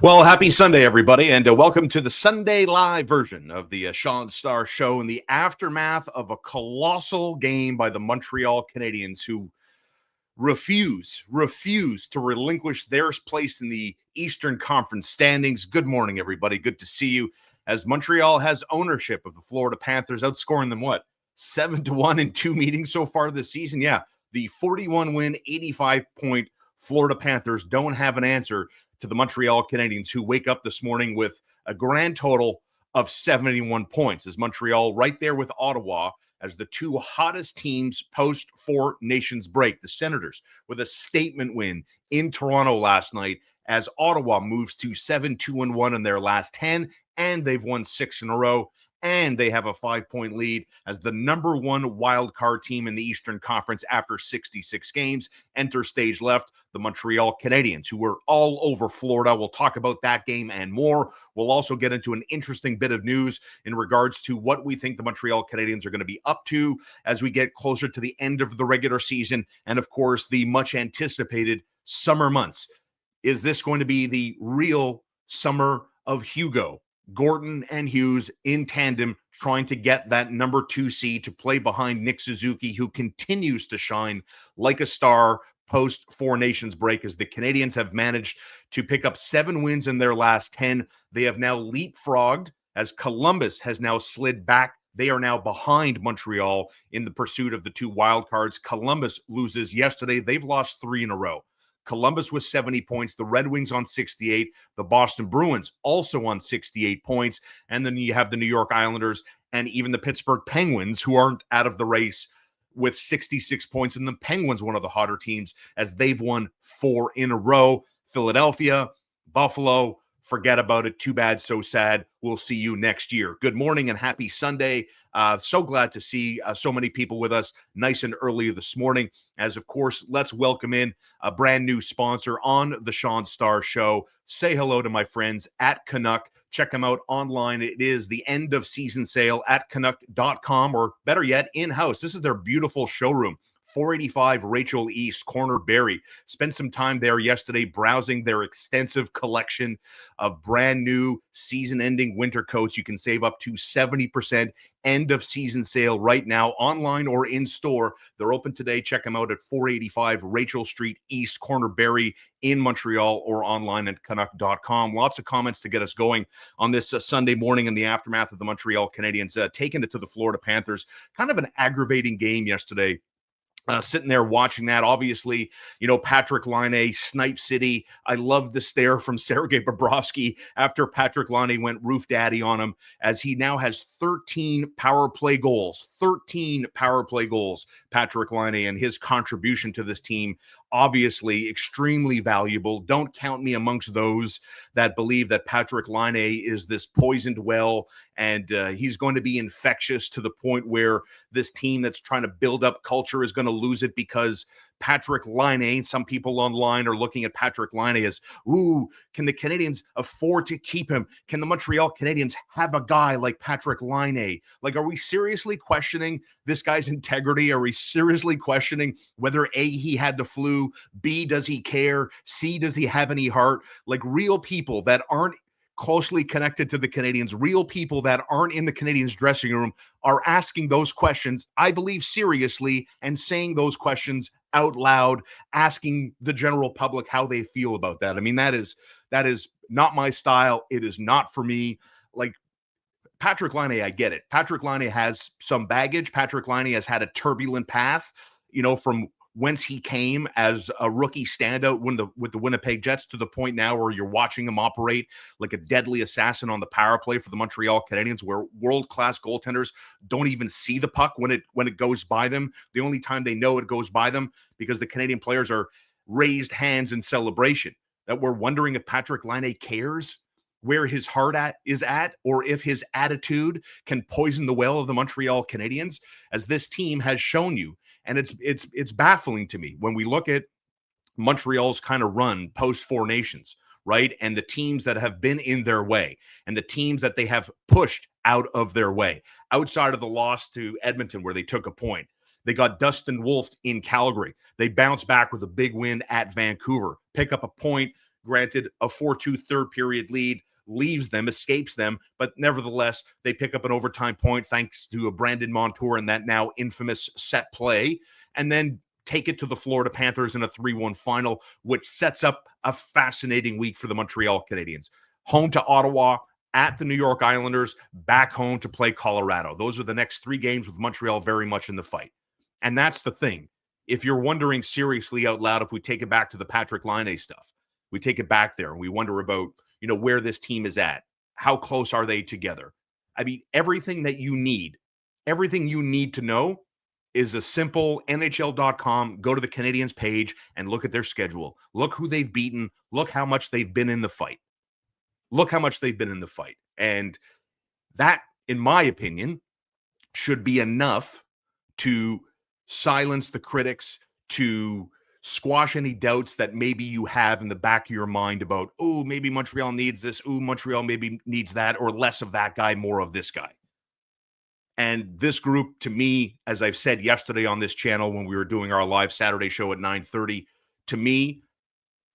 Well, happy Sunday, everybody, and welcome to the Sunday live version of the Shaun Starr Show in the aftermath of a colossal game by the Montreal Canadiens, who refuse to relinquish their place in the Eastern Conference standings. Good morning, everybody. Good to see you, as Montreal has ownership of the Florida Panthers, outscoring them, 7-1 in 2 meetings so far this season? Yeah, the 41-win, 85-point Florida Panthers don't have an answer to the Montreal Canadiens, who wake up this morning with a grand total of 71 points, as Montreal right there with Ottawa as the two hottest teams post Four Nations break. The Senators with a statement win in Toronto last night, as Ottawa moves to 7-2-1 in their last 10, and they've won 6 in a row. And they have a 5-point lead as the number 1 wild card team in the Eastern Conference after 66 games. Enter stage left, the Montreal Canadiens, who were all over Florida. We'll talk about that game and more. We'll also get into an interesting bit of news in regards to what we think the Montreal Canadiens are going to be up to as we get closer to the end of the regular season. And of course, the much anticipated summer months. Is this going to be the real summer of Hugo, Gordon, and Hughes in tandem, trying to get that number 2 seed to play behind Nick Suzuki, who continues to shine like a star post Four Nations break, as the Canadiens have managed to pick up 7 wins in their last 10. They have now leapfrogged, as Columbus has now slid back. They are now behind Montreal in the pursuit of the 2 wild cards. Columbus loses yesterday. They've lost 3 in a row. Columbus with 70 points, the Red Wings on 68, the Boston Bruins also on 68 points, and then you have the New York Islanders and even the Pittsburgh Penguins, who aren't out of the race, with 66 points, and the Penguins, one of the hotter teams, as they've won 4 in a row. Philadelphia, Buffalo, forget about it. Too bad, so sad. We'll see you next year. Good morning and happy Sunday. So glad to see so many people with us nice and early this morning. As, of course, let's welcome in a brand new sponsor on the Shaun Starr Show. Say hello to my friends at Canuck. Check them out online. It is the end of season sale at Canuck.com, or better yet, in-house. This is their beautiful showroom. 485 Rachel East, Corner Barrie. Spent some time there yesterday browsing their extensive collection of brand new season-ending winter coats. You can save up to 70% end of season sale right now, online or in store. They're open today. Check them out at 485 Rachel Street East, Corner Barrie in Montreal, or online at Canuck.com. Lots of comments to get us going on this Sunday morning in the aftermath of the Montreal Canadiens taking it to the Florida Panthers. Kind of an aggravating game yesterday. Sitting there watching that, obviously, Patrick Laine, Snipe City. I love the stare from Sergei Bobrovsky after Patrick Laine went roof daddy on him, as he now has 13 power play goals. 13 power play goals, Patrick Laine, and his contribution to this team, obviously extremely valuable. Don't count me amongst those that believe that Patrick Laine is this poisoned well and he's going to be infectious to the point where this team that's trying to build up culture is going to lose it because Patrick Laine, some people online are looking at Patrick Laine as, ooh, can the Canadiens afford to keep him? Can the Montreal Canadiens have a guy like Patrick Laine? Like, are we seriously questioning this guy's integrity? Are we seriously questioning whether A, he had the flu, B, does he care, C, does he have any heart? Like, real people that aren't closely connected to the Canadiens, real people that aren't in the Canadiens dressing room are asking those questions, I believe, seriously, and saying those questions out loud, asking the general public how they feel about that. I mean, that is not my style. It is not for me. Like, Patrick Laine, I get it. Patrick Laine has some baggage. Patrick Laine has had a turbulent path, from whence he came as a rookie standout with the Winnipeg Jets to the point now where you're watching him operate like a deadly assassin on the power play for the Montreal Canadiens, where world-class goaltenders don't even see the puck when it goes by them. The only time they know it goes by them because the Canadian players are raised hands in celebration. That we're wondering if Patrick Laine cares where his heart is at, or if his attitude can poison the well of the Montreal Canadiens, as this team has shown you. And it's baffling to me when we look at Montreal's kind of run post Four Nations, right? And the teams that have been in their way and the teams that they have pushed out of their way, outside of the loss to Edmonton where they took a point. They got Dustin Wolf in Calgary. They bounced back with a big win at Vancouver, pick up a point, Granted, a 4-2 third period lead leaves them, escapes them, but nevertheless, they pick up an overtime point thanks to a Brandon Montour and that now infamous set play, and then take it to the Florida Panthers in a 3-1 final, which sets up a fascinating week for the Montreal Canadiens. Home to Ottawa, at the New York Islanders, back home to play Colorado. Those are the next 3 games with Montreal very much in the fight. And that's the thing. If you're wondering seriously out loud, if we take it back to the Patrick Laine stuff, we take it back there and we wonder about, where this team is at. How close are they together? I mean, everything you need to know is a simple NHL.com, go to the Canadiens page and look at their schedule. Look who they've beaten. Look how much they've been in the fight. And that, in my opinion, should be enough to silence the critics, to squash any doubts that maybe you have in the back of your mind about, oh, maybe Montreal needs this. Oh, Montreal maybe needs that, or less of that guy, more of this guy. And this group, to me, as I've said yesterday on this channel when we were doing our live Saturday show at 9:30, to me,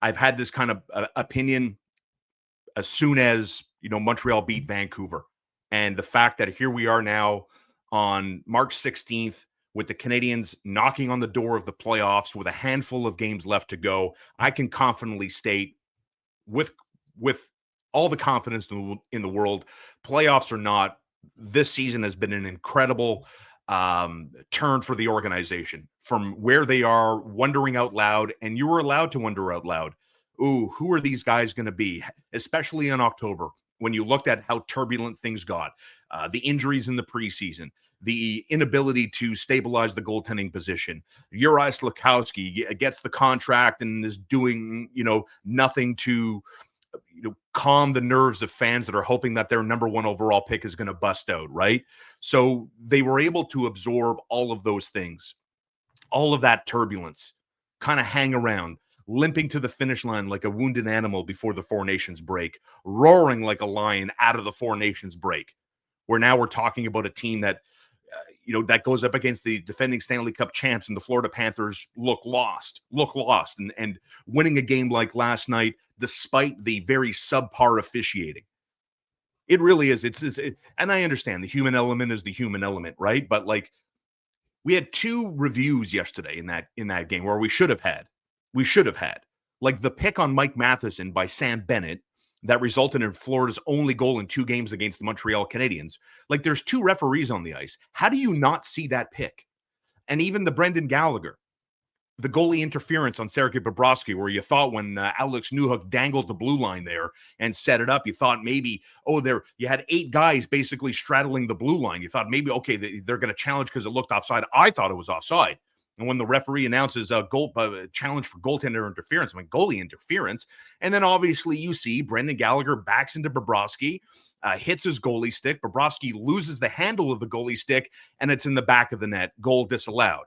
I've had this kind of opinion as soon as, Montreal beat Vancouver. And the fact that here we are now on March 16th with the Canadiens knocking on the door of the playoffs with a handful of games left to go, I can confidently state with all the confidence in the world, playoffs or not, this season has been an incredible turn for the organization from where they are, wondering out loud, and you were allowed to wonder out loud, ooh, who are these guys going to be, especially in October, when you looked at how turbulent things got, the injuries in the preseason, the inability to stabilize the goaltending position. Juraj Slafkovsky gets the contract and is doing, nothing to calm the nerves of fans that are hoping that their number 1 overall pick is going to bust out, right? So they were able to absorb all of those things, all of that turbulence, kind of hang around, limping to the finish line like a wounded animal before the Four Nations break, roaring like a lion out of the Four Nations break, where now we're talking about a team that, that goes up against the defending Stanley Cup champs, and the Florida Panthers look lost, and winning a game like last night, despite the very subpar officiating. It really is. And I understand the human element is the human element, right? But like, we had 2 reviews yesterday in that game where we should have had, like the pick on Mike Matheson by Sam Bennett that resulted in Florida's only goal in 2 games against the Montreal Canadiens. Like, there's 2 referees on the ice. How do you not see that pick? And even the Brendan Gallagher, the goalie interference on Sergei Bobrovsky, where you thought when Alex Newhook dangled the blue line there and set it up, you thought maybe, you had 8 guys basically straddling the blue line. You thought maybe, okay, they're going to challenge because it looked offside. I thought it was offside. And when the referee announces a challenge for goaltender interference, goalie interference, and then obviously you see Brendan Gallagher backs into Bobrovsky, hits his goalie stick. Bobrovsky loses the handle of the goalie stick, and it's in the back of the net. Goal disallowed.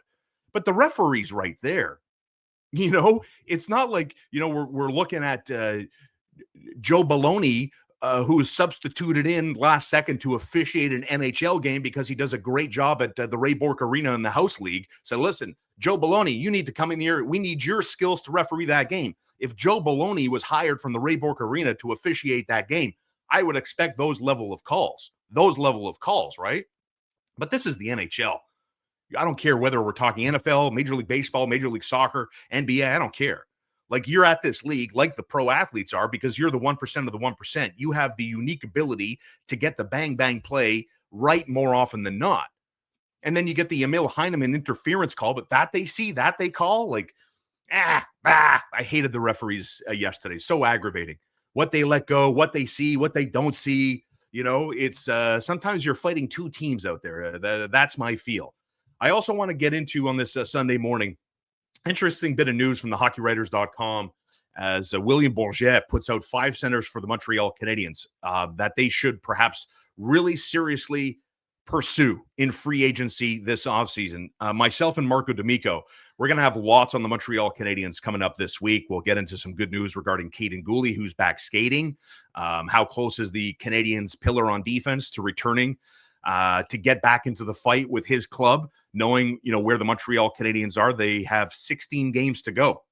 But the referee's right there. It's not like, we're looking at Joe Baloney, who's substituted in last second to officiate an NHL game because he does a great job at the Ray Bork Arena in the House League. So listen, Joe Baloney, you need to come in here. We need your skills to referee that game. If Joe Baloney was hired from the Ray Bork Arena to officiate that game, I would expect those level of calls, right? But this is the NHL. I don't care whether we're talking NFL, Major League Baseball, Major League Soccer, NBA. I don't care. Like, you're at this league like the pro athletes are because you're the 1% of the 1%. You have the unique ability to get the bang play right more often than not. And then you get the Emil Heineman interference call, but that they see, that they call, like, I hated the referees yesterday. So aggravating. What they let go, what they see, what they don't see. It's sometimes you're fighting 2 teams out there. That's my feel. I also want to get into on this Sunday morning, interesting bit of news from the hockeywriters.com as William Bourget puts out 5 centers for the Montreal Canadiens that they should perhaps really seriously pursue in free agency this offseason. Myself and Marco D'Amico, we're going to have lots on the Montreal Canadiens coming up this week. We'll get into some good news regarding Caden Gooley, who's back skating. How close is the Canadiens' pillar on defense to returning to get back into the fight with his club, knowing, where the Montreal Canadiens are. They have 16 games to go.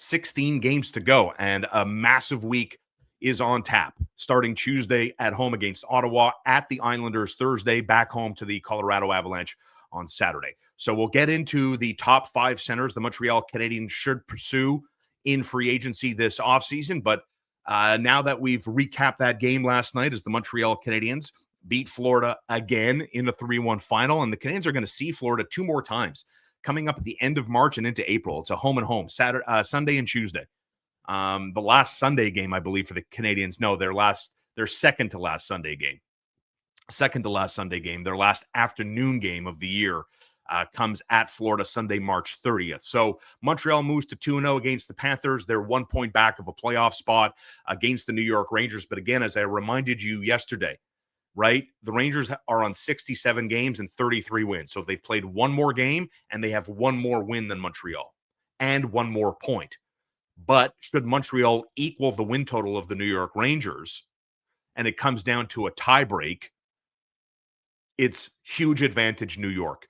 16 games to go, and a massive week is on tap, starting Tuesday at home against Ottawa, at the Islanders Thursday, back home to the Colorado Avalanche on Saturday. So we'll get into the top 5 centers the Montreal Canadiens should pursue in free agency this offseason. But now that we've recapped that game last night as the Montreal Canadiens beat Florida again in the 3-1 final, and the Canadiens are going to see Florida 2 more times coming up at the end of March and into April. It's a home and home, Sunday and Tuesday. The last Sunday game, I believe, for the Canadiens, no, their second to last Sunday game. Their last afternoon game of the year comes at Florida Sunday, March 30th. So Montreal moves to 2-0 against the Panthers. They're 1 point back of a playoff spot against the New York Rangers. But again, as I reminded you yesterday, right, the Rangers are on 67 games and 33 wins. So they've played one more game and they have one more win than Montreal and one more point. But should Montreal equal the win total of the New York Rangers and it comes down to a tie break, it's huge advantage New York.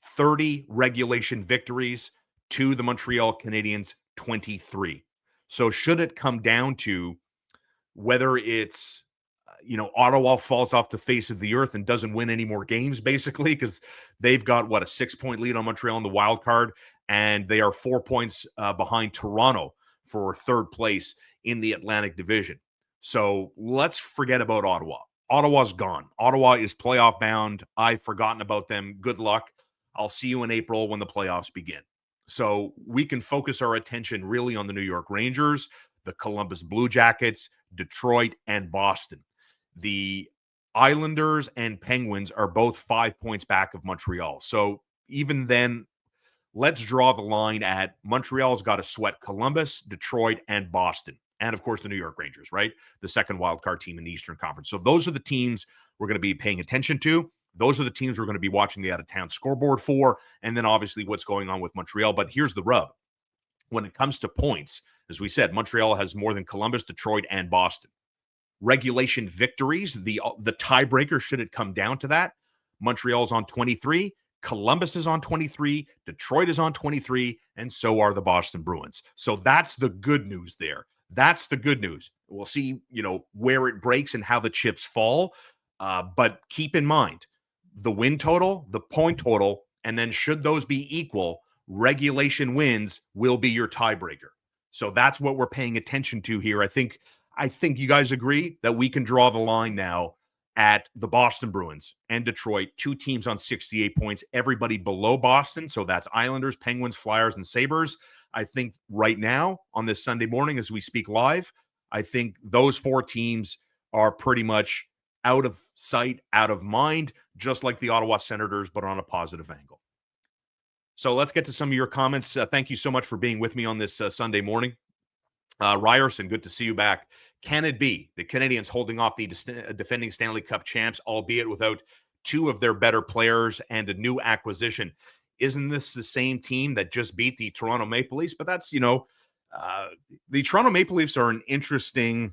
30 regulation victories to the Montreal Canadiens 23. So should it come down to whether it's Ottawa falls off the face of the earth and doesn't win any more games, basically, because they've got, a 6-point lead on Montreal in the wild card, and they are 4 points behind Toronto for third place in the Atlantic Division. So let's forget about Ottawa. Ottawa's gone. Ottawa is playoff bound. I've forgotten about them. Good luck. I'll see you in April when the playoffs begin. So we can focus our attention really on the New York Rangers, the Columbus Blue Jackets, Detroit, and Boston. The Islanders and Penguins are both 5 points back of Montreal. So even then, let's draw the line at Montreal's got to sweat Columbus, Detroit, and Boston. And, of course, the New York Rangers, right? The second wildcard team in the Eastern Conference. So those are the teams we're going to be paying attention to. Those are the teams we're going to be watching the out-of-town scoreboard for. And then, obviously, what's going on with Montreal. But here's the rub. When it comes to points, as we said, Montreal has more than Columbus, Detroit, and Boston. Regulation victories, the tiebreaker, should it come down to that, Montreal's on 23, Columbus is on 23, Detroit is on 23, and so are the Boston Bruins. So that's the good news there. That's the good news. We'll see, where it breaks and how the chips fall. But keep in mind, the win total, the point total, and then should those be equal, regulation wins will be your tiebreaker. So that's what we're paying attention to here. I think you guys agree that we can draw the line now at the Boston Bruins and Detroit, 2 teams on 68 points, everybody below Boston. So that's Islanders, Penguins, Flyers, and Sabres. I think right now on this Sunday morning as we speak live, I think those 4 teams are pretty much out of sight, out of mind, just like the Ottawa Senators, but on a positive angle. So let's get to some of your comments. Thank you so much for being with me on this Sunday morning. Ryerson, good to see you back. Can it be the Canadiens holding off the defending Stanley Cup champs, albeit without 2 of their better players and a new acquisition? Isn't this the same team that just beat the Toronto Maple Leafs? But that's, the Toronto Maple Leafs are an interesting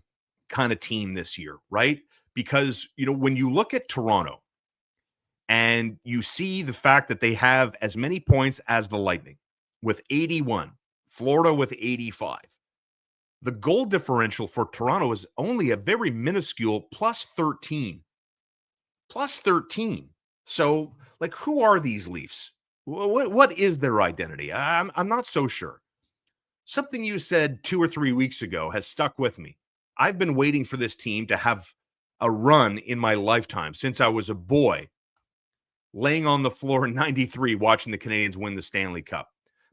kind of team this year, right? Because, when you look at Toronto and you see the fact that they have as many points as the Lightning with 81, Florida with 85. The goal differential for Toronto is only a very minuscule plus 13. Plus 13. So, who are these Leafs? What is their identity? I'm not so sure. Something you said 2 or 3 weeks ago has stuck with me. I've been waiting for this team to have a run in my lifetime since I was a boy, laying on the floor in 93 watching the Canadiens win the Stanley Cup.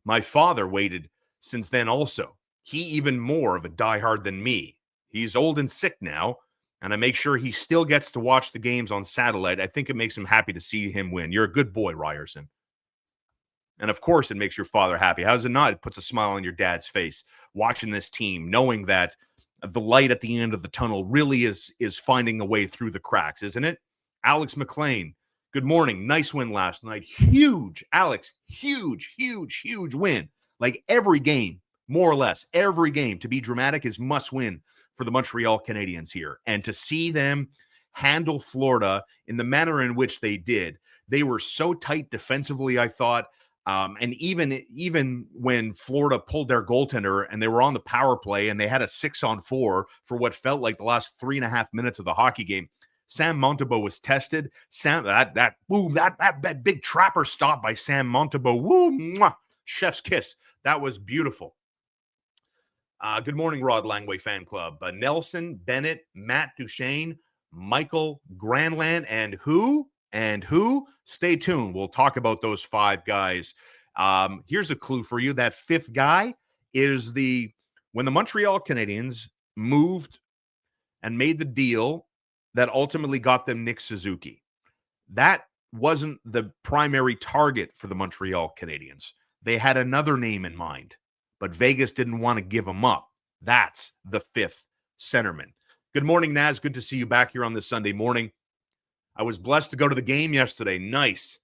My father waited since then also. He even more of a diehard than me. He's old and sick now, and I make sure he still gets to watch the games on satellite. I think it makes him happy to see him win. You're a good boy, Ryerson. And of course, it makes your father happy. How does it not? It puts a smile on your dad's face watching this team, knowing that the light at the end of the tunnel really is finding a way through the cracks, isn't it? Alex McLean, good morning. Nice win last night. Huge, Alex, huge win. Every game, more or less, every game, to be dramatic, is must win for the Montreal Canadiens here. And to see them handle Florida in the manner in which they did, they were so tight defensively, I thought. And even when Florida pulled their goaltender and they were on the power play and they had a 6-on-4 for what felt like the last 3.5 minutes of the hockey game, Sam Montembeault was tested. That big trapper stop by Sam Montembeault. Woo, mwah, chef's kiss. That was beautiful. Good morning, Rod Langway fan club. Nelson, Bennett, Matt Duchesne, Michael Granland, and who? Stay tuned. We'll talk about those 5 guys. Here's a clue for you. That 5th guy is when the Montreal Canadiens moved and made the deal that ultimately got them Nick Suzuki. That wasn't the primary target for the Montreal Canadiens. They had another name in mind, but Vegas didn't want to give him up. That's the 5th centerman. Good morning, Naz. Good to see you back here on this Sunday morning. I was blessed to go to the game yesterday. Nice.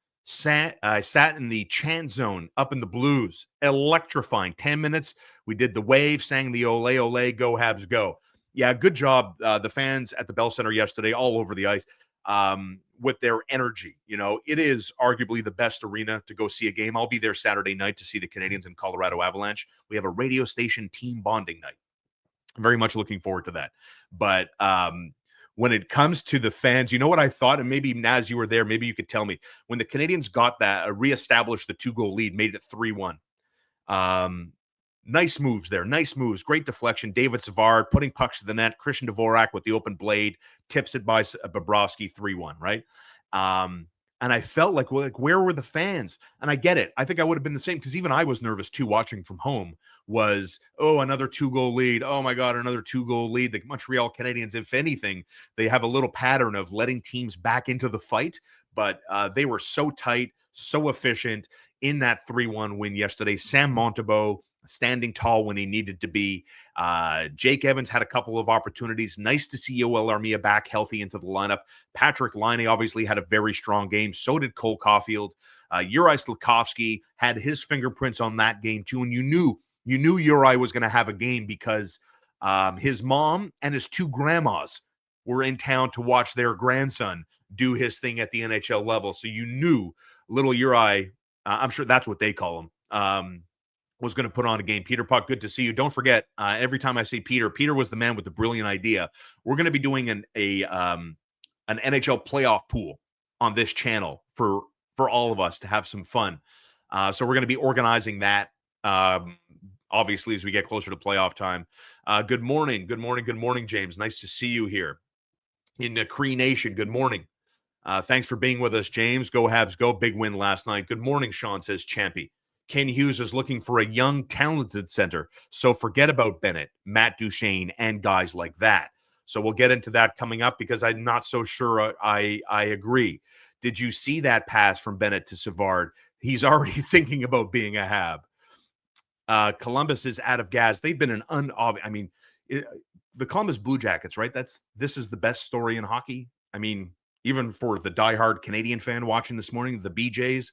I sat in the chant zone up in the Blues. Electrifying. 10 minutes. We did the wave, sang the ole, ole, go Habs, go. Yeah, good job. The fans at the Bell Center yesterday, all over the ice, with their energy. You know, it is arguably the best arena to go see a game. I'll be there Saturday night to see the Canadiens and Colorado Avalanche. We have a radio station team bonding night. I'm very much looking forward to that. But when it comes to the fans, you know what I thought? And maybe, Naz, you were there. Maybe you could tell me. When the Canadiens got that, reestablished the 2-goal lead, made it 3-1. Nice moves there. Nice moves. Great deflection. David Savard putting pucks to the net. Christian Dvorak with the open blade. Tips it by Bobrovsky 3-1, right? And I felt like where were the fans? And I get it. I think I would have been the same because even I was nervous too watching from home. Another 2-goal lead. Oh, my God, another 2-goal lead. The Montreal Canadiens, if anything, they have a little pattern of letting teams back into the fight. But they were so tight, so efficient in that 3-1 win yesterday. Sam Montembeault standing tall when he needed to be. Jake Evans had a couple of opportunities. Nice to see Yoel Armia back healthy into the lineup. Patrick Laine obviously had a very strong game. So did Cole Caulfield. Uri Slafkovsky had his fingerprints on that game too. And you knew Uri was going to have a game because his mom and his 2 grandmas were in town to watch their grandson do his thing at the NHL level. So you knew little Uri, I'm sure that's what they call him, was going to put on a game. Peter Puck, good to see you. Don't forget, every time I say Peter was the man with the brilliant idea. We're going to be doing an NHL playoff pool on this channel for all of us to have some fun. So we're going to be organizing that, obviously, as we get closer to playoff time. Good morning, James. Nice to see you here in the Cree Nation. Good morning. Thanks for being with us, James. Go Habs, go. Big win last night. Good morning, Sean, says Champy. Ken Hughes is looking for a young, talented center. So forget about Bennett, Matt Duchesne, and guys like that. So we'll get into that coming up because I'm not so sure I agree. Did you see that pass from Bennett to Savard? He's already thinking about being a Hab. Columbus is out of gas. They've been the Columbus Blue Jackets, right? This is the best story in hockey. I mean, even for the diehard Canadian fan watching this morning, the BJs,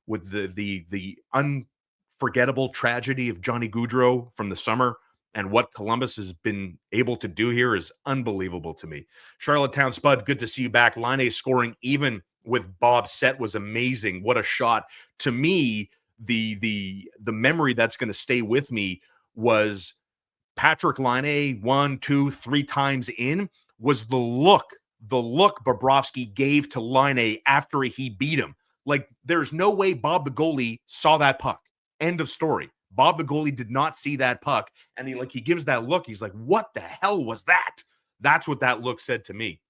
with the unforgettable tragedy of Johnny Gaudreau from the summer and what Columbus has been able to do here is unbelievable to me. Charlottetown Spud, good to see you back. Laine scoring even with Bob Sett was amazing. What a shot. To me, the memory that's going to stay with me was Patrick Laine 1, 2, 3 times in was the look Bobrovsky gave to Laine after he beat him. Like, there's no way Bob the goalie saw that puck. End of story. Bob the goalie did not see that puck. And he gives that look. He's like, what the hell was that? That's what that look said to me.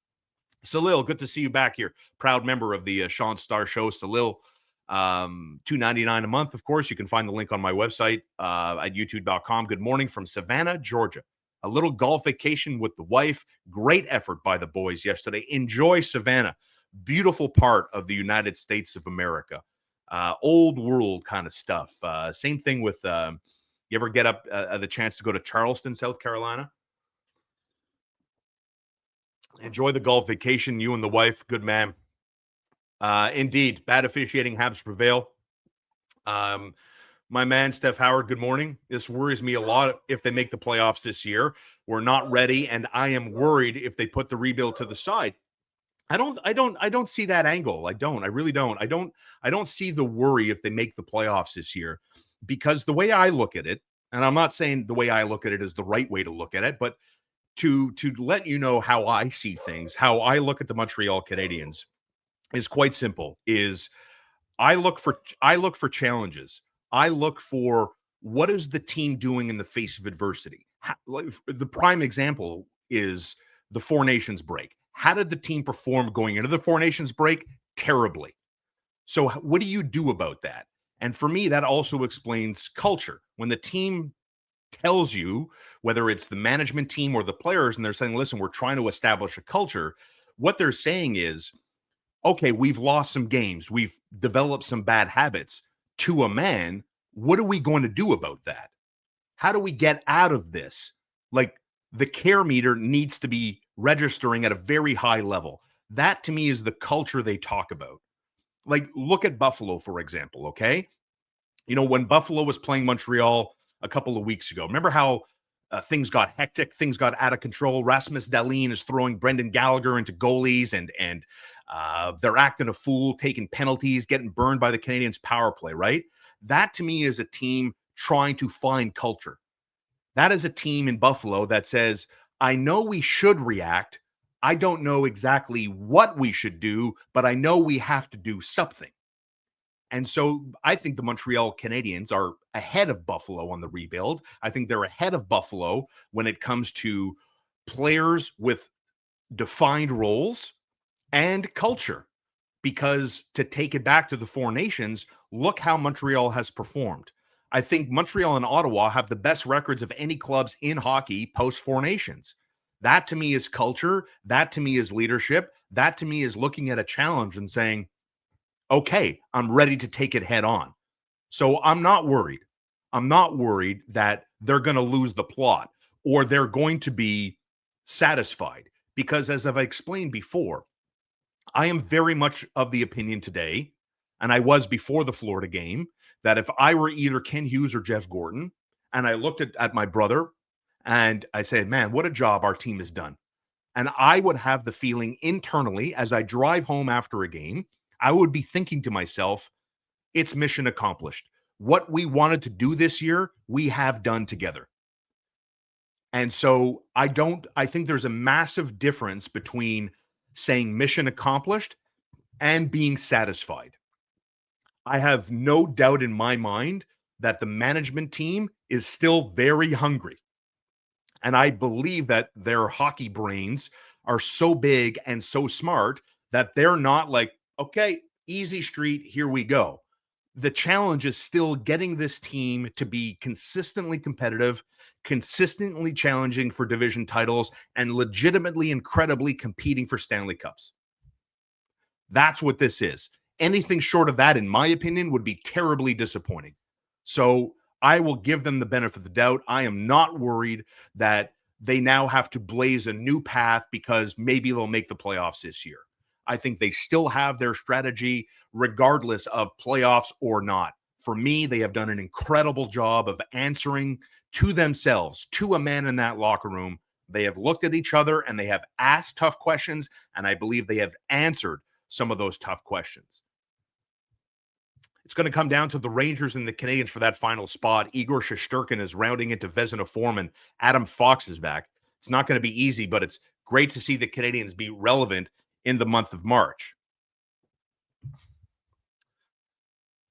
Salil, good to see you back here. Proud member of the Shaun Starr Show. Salil, $2.99 a month. Of course, you can find the link on my website at youtube.com. Good morning from Savannah, Georgia. A little golf vacation with the wife. Great effort by the boys yesterday. Enjoy Savannah. Beautiful part of the United States of America. Old world kind of stuff. Same thing with, you ever get up the chance to go to Charleston, South Carolina? Enjoy the golf vacation, you and the wife. Good man. Indeed, bad officiating, Habs prevail. My man, Steph Howard, good morning. This worries me a lot if they make the playoffs this year. We're not ready, and I am worried if they put the rebuild to the side. I don't see that angle. I really don't. I don't see the worry if they make the playoffs this year, because the way I look at it, and I'm not saying the way I look at it is the right way to look at it, but to let you know how I see things, how I look at the Montreal Canadiens is quite simple. Is I look for challenges. I look for what is the team doing in the face of adversity. Like, the prime example is the Four Nations break. How did the team perform going into the Four Nations break? Terribly. So what do you do about that? And for me, that also explains culture. When the team tells you, whether it's the management team or the players, and they're saying, listen, we're trying to establish a culture, what they're saying is, okay, we've lost some games, we've developed some bad habits to a man. What are we going to do about that? How do we get out of this? Like, the care meter needs to be registering at a very high level. That to me is the culture they talk about. Like, look at Buffalo, for example, okay? When Buffalo was playing Montreal a couple of weeks ago, remember how things got hectic, things got out of control. Rasmus Dahlin is throwing Brendan Gallagher into goalies, and they're acting a fool, taking penalties, getting burned by the Canadiens' power play. Right? That to me is a team trying to find culture. That is a team in Buffalo that says, "I know we should react. I don't know exactly what we should do, but I know we have to do something." And so I think the Montreal Canadiens are ahead of Buffalo on the rebuild. I think they're ahead of Buffalo when it comes to players with defined roles and culture. Because to take it back to the Four Nations, look how Montreal has performed. I think Montreal and Ottawa have the best records of any clubs in hockey post Four Nations. That to me is culture. That to me is leadership. That to me is looking at a challenge and saying, okay, I'm ready to take it head on. So I'm not worried. I'm not worried that they're going to lose the plot or they're going to be satisfied, because, as I've explained before, I am very much of the opinion today, and I was before the Florida game, that if I were either Ken Hughes or Jeff Gordon, and I looked at my brother and I said, man, what a job our team has done. And I would have the feeling internally as I drive home after a game, I would be thinking to myself, it's mission accomplished. What we wanted to do this year, we have done together. And so I think there's a massive difference between saying mission accomplished and being satisfied. I have no doubt in my mind that the management team is still very hungry. And I believe that their hockey brains are so big and so smart that they're not like, okay, easy street, here we go. The challenge is still getting this team to be consistently competitive, consistently challenging for division titles, and legitimately, incredibly competing for Stanley Cups. That's what this is. Anything short of that, in my opinion, would be terribly disappointing. So I will give them the benefit of the doubt. I am not worried that they now have to blaze a new path because maybe they'll make the playoffs this year. I think they still have their strategy regardless of playoffs or not. For me, they have done an incredible job of answering to themselves, to a man in that locker room. They have looked at each other and they have asked tough questions, and I believe they have answered some of those tough questions. It's going to come down to the Rangers and the Canadiens for that final spot. Igor Shesterkin is rounding into Vezina Foreman. Adam Fox is back. It's not going to be easy, but it's great to see the Canadiens be relevant in the month of March.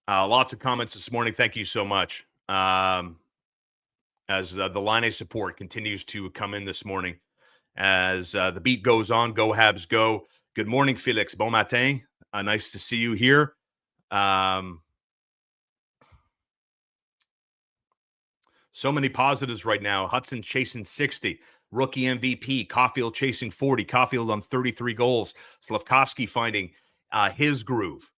Lots of comments this morning. Thank you so much. As the line of support continues to come in this morning. As the beat goes on, go Habs go. Good morning, Felix. Bon matin. Nice to see you here. So many positives right now. Hudson chasing 60. Rookie MVP. Caulfield chasing 40. Caulfield on 33 goals. Slavkovsky finding his groove.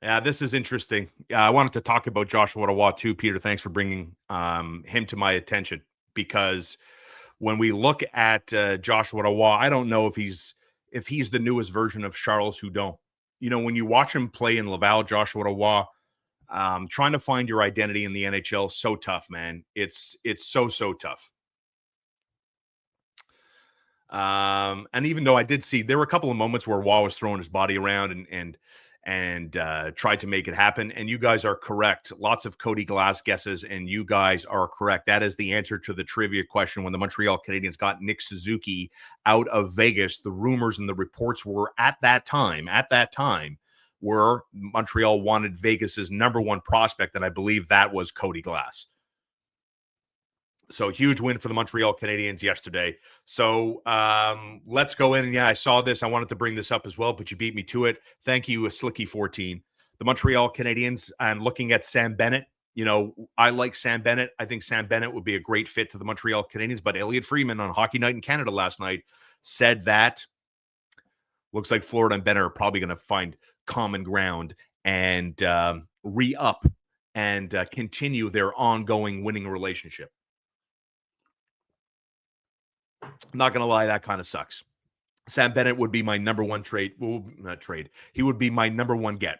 Yeah, this is interesting. I wanted to talk about Joshua Ottawa too, Peter. Thanks for bringing him to my attention, because when we look at Joshua Ottawa, I don't know if he's the newest version of Charles Hudon. When you watch him play in Laval, Joshua Ottawa, trying to find your identity in the NHL, so tough, man. It's so tough. And even though I did see there were a couple of moments where Waugh was throwing his body around and tried to make it happen. And you guys are correct. Lots of Cody Glass guesses, and you guys are correct. That is the answer to the trivia question. When the Montreal Canadiens got Nick Suzuki out of Vegas, the rumors and the reports were at that time, were Montreal wanted Vegas's number one prospect, and I believe that was Cody Glass. So huge win for the Montreal Canadiens yesterday. So let's go in. And yeah, I saw this. I wanted to bring this up as well, but you beat me to it. Thank you, Slicky14. The Montreal Canadiens, I'm looking at Sam Bennett. You know, I like Sam Bennett. I think Sam Bennett would be a great fit to the Montreal Canadiens. But Elliot Freeman on Hockey Night in Canada last night said that looks like Florida and Bennett are probably going to find common ground and re-up and continue their ongoing winning relationship. I'm not going to lie, that kind of sucks. Sam Bennett would be my number one trade. Well, not trade. He would be my number one get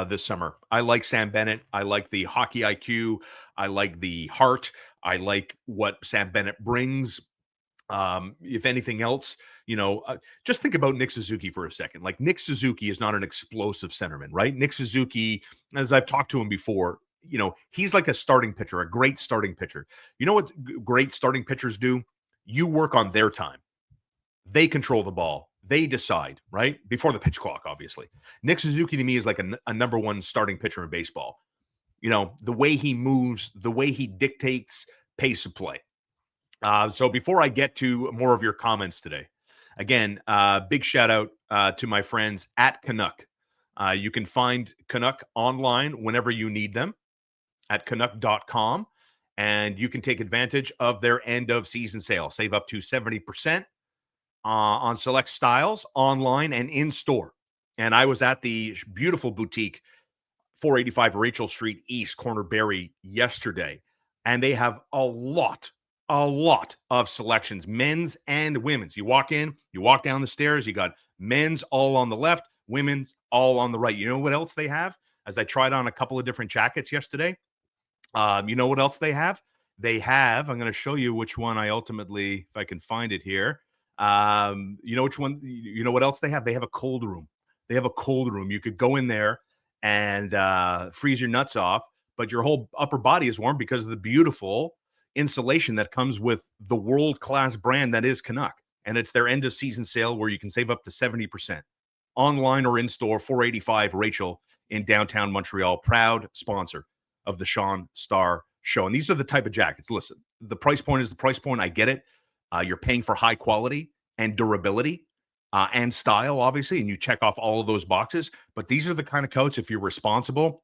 this summer. I like Sam Bennett. I like the hockey IQ. I like the heart. I like what Sam Bennett brings. If anything else, just think about Nick Suzuki for a second. Like, Nick Suzuki is not an explosive centerman, right? Nick Suzuki, as I've talked to him before, he's like a starting pitcher, a great starting pitcher. You know what great starting pitchers do? You work on their time. They control the ball. They decide, right? Before the pitch clock, obviously. Nick Suzuki to me is like a number one starting pitcher in baseball. The way he moves, the way he dictates pace of play. So before I get to more of your comments today, again, big shout out to my friends at Canuck. You can find Canuck online whenever you need them at Canuck.com. And you can take advantage of their end of season sale. Save up to 70% on select styles online and in store. And I was at the beautiful boutique, 485 Rachel Street East, Corner Barrie, yesterday. And they have a lot of selections, men's and women's. You walk in, you walk down the stairs, you got men's all on the left, women's all on the right. You know what else they have? As I tried on a couple of different jackets yesterday, you know what else they have? They have, I'm going to show you which one I ultimately, if I can find it here. You know which one, you know what else they have? They have a cold room. They have a cold room. You could go in there and freeze your nuts off, but your whole upper body is warm because of the beautiful insulation that comes with the world-class brand that is Canuck. And it's their end of season sale where you can save up to 70% online or in store. 485 Rachel in downtown Montreal, proud sponsor of the Shaun Starr Show. And these are the type of jackets. Listen, the price point is the price point. I get it. You're paying for high quality and durability and style, obviously, and you check off all of those boxes. But these are the kind of coats, if you're responsible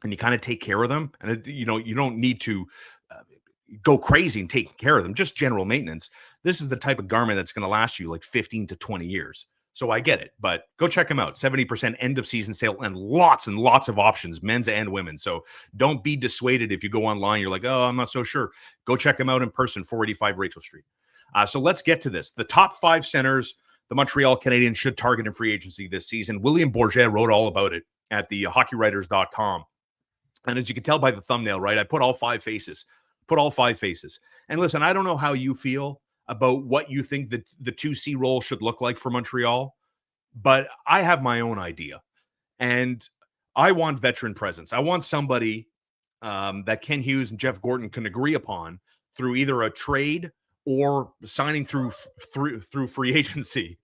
and you kind of take care of them, and you don't need to go crazy and take care of them, just general maintenance. This is the type of garment that's going to last you like 15 to 20 years. So I get it, but go check them out. 70% end of season sale and lots of options, men's and women. So don't be dissuaded if you go online. You're like, oh, I'm not so sure. Go check them out in person, 485 Rachel Street. So let's get to this. The top 5 centers the Montreal Canadiens should target in free agency this season. William Bourget wrote all about it at the hockeywriters.com. And as you can tell by the thumbnail, right, I put all 5 faces. And listen, I don't know how you feel about what you think the 2C role should look like for Montreal, but I have my own idea. And I want veteran presence. I want somebody that Ken Hughes and Jeff Gorton can agree upon through either a trade or signing through free agency.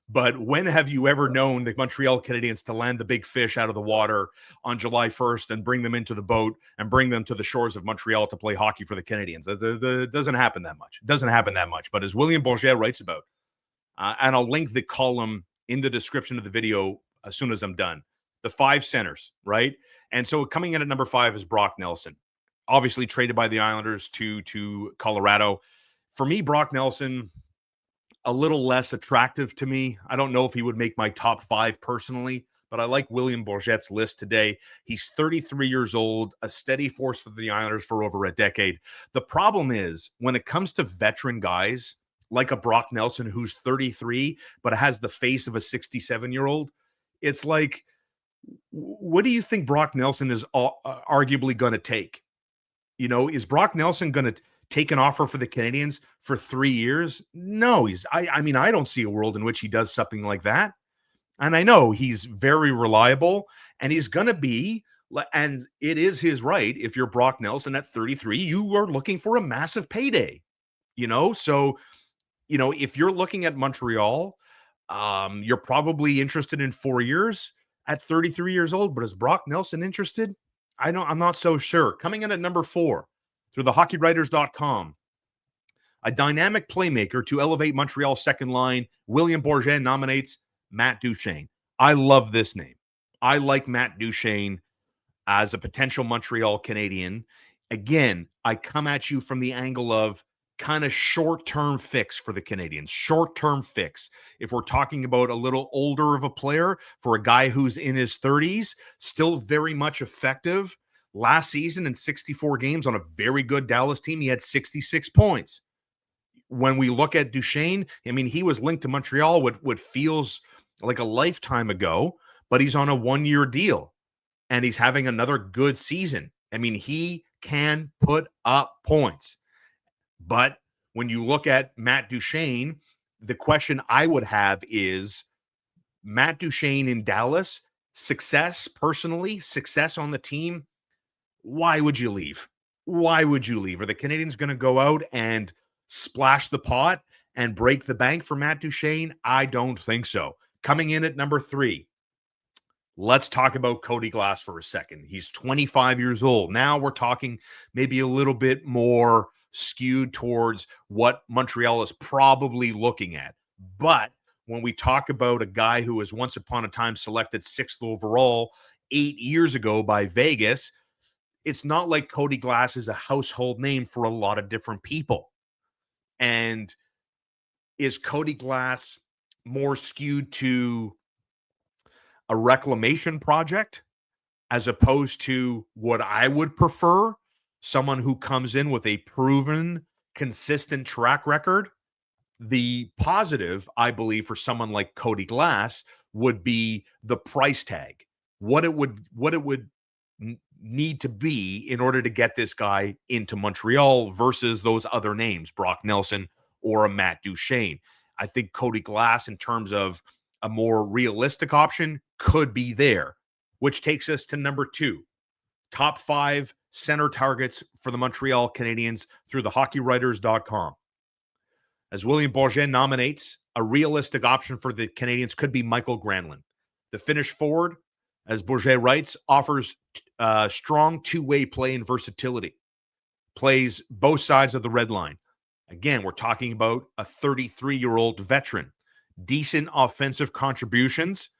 But when have you ever known the Montreal Canadiens to land the big fish out of the water on July 1st and bring them into the boat and bring them to the shores of Montreal to play hockey for the Canadiens? It doesn't happen that much. But as William Bourget writes about, and I'll link the column in the description of the video as soon as I'm done, the 5 centers, right? And so coming in at number 5 is Brock Nelson, obviously traded by the Islanders to Colorado. For me, Brock Nelson, a little less attractive to me. I don't know if he would make my top 5 personally, but I like William Bourget's list today. He's 33 years old, a steady force for the Islanders for over a decade. The problem is when it comes to veteran guys like a Brock Nelson who's 33 but has the face of a 67-year-old, it's like, what do you think Brock Nelson is arguably going to take? Is Brock Nelson going to take an offer for the Canadiens for 3 years? No, I mean, I don't see a world in which he does something like that. And I know he's very reliable, and he's going to be, and it is his right. If you're Brock Nelson at 33, you are looking for a massive payday, So, if you're looking at Montreal, you're probably interested in 4 years at 33 years old, but is Brock Nelson interested? I'm not so sure. Coming in at number 4 through the hockeywriters.com, a dynamic playmaker to elevate Montreal's second line, William Bourget nominates Matt Duchene. I love this name. I like Matt Duchene as a potential Montreal Canadien. Again, I come at you from the angle of kind of short-term fix for the Canadiens. Short-term fix. If we're talking about a little older of a player, for a guy who's in his 30s, still very much effective. Last season in 64 games on a very good Dallas team, he had 66 points. When we look at Duchene, I mean, he was linked to Montreal what feels like a lifetime ago, but he's on a 1-year deal and he's having another good season. I mean, he can put up points. But when you look at Matt Duchene, the question I would have is Matt Duchene in Dallas, success personally, success on the team. Why would you leave? Why would you leave? Are the Canadiens going to go out and splash the pot and break the bank for Matt Duchene? I don't think so. Coming in at number 3, let's talk about Cody Glass for a second. He's 25 years old. Now we're talking maybe a little bit more skewed towards what Montreal is probably looking at. But when we talk about a guy who was once upon a time selected 6th overall 8 years ago by Vegas, it's not like Cody Glass is a household name for a lot of different people. And is Cody Glass more skewed to a reclamation project as opposed to what I would prefer, someone who comes in with a proven, consistent track record? The positive, I believe, for someone like Cody Glass would be the price tag. What it would need to be in order to get this guy into Montreal versus those other names, Brock Nelson or a Matt Duchene. I think Cody Glass, in terms of a more realistic option, could be there, which takes us to number 2. Top 5 center targets for the Montreal Canadiens through the hockeywriters.com. As William Bourget nominates, a realistic option for the Canadiens could be Michael Granlund. The Finnish forward, as Bourget writes, offers strong two-way play and versatility. Plays both sides of the red line. Again, we're talking about a 33-year-old veteran. Decent offensive contributions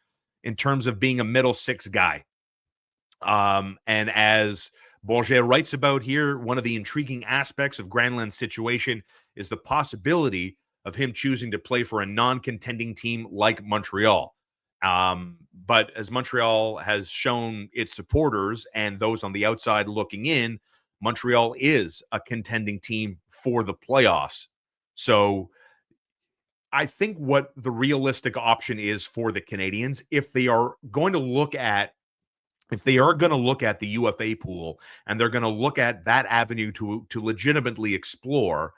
in terms of being a middle six guy. And as Bourget writes about here, one of the intriguing aspects of Granlund's situation is the possibility of him choosing to play for a non-contending team like Montreal. But as Montreal has shown its supporters and those on the outside looking in, Montreal is a contending team for the playoffs. So I think what the realistic option is for the Canadiens, if they are going to look at the UFA pool and they're going to look at that avenue to legitimately explore,